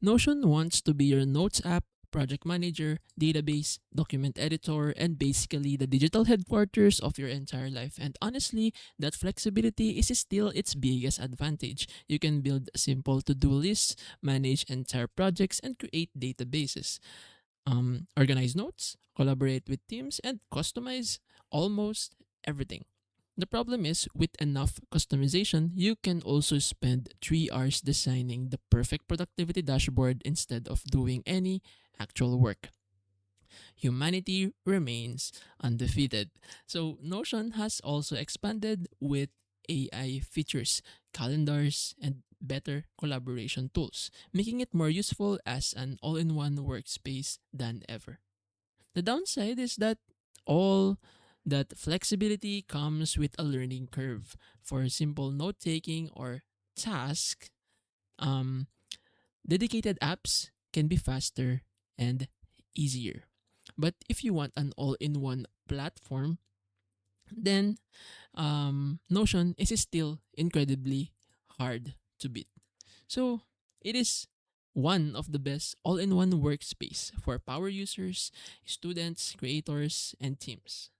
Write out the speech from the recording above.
Notion wants to be your notes app, project manager, database, document editor, and basically the digital headquarters of your entire life. And honestly, that flexibility is still its biggest advantage. You can build simple to do lists, manage entire projects, and create databases, organize notes, collaborate with teams, and customize almost everything. The problem is, with enough customization, you can also spend 3 hours designing the perfect productivity dashboard instead of doing any actual work. Humanity remains undefeated. So, Notion has also expanded with AI features, calendars, and better collaboration tools, making it more useful as an all in one workspace than ever. The downside is that all that flexibility comes with a learning curve. For simple note taking or task, um, dedicated apps can be faster and easier. But if you want an all in one platform, then Notion is still incredibly hard to beat. So it is one of the best all in one workspace for power users, students, creators, and teams.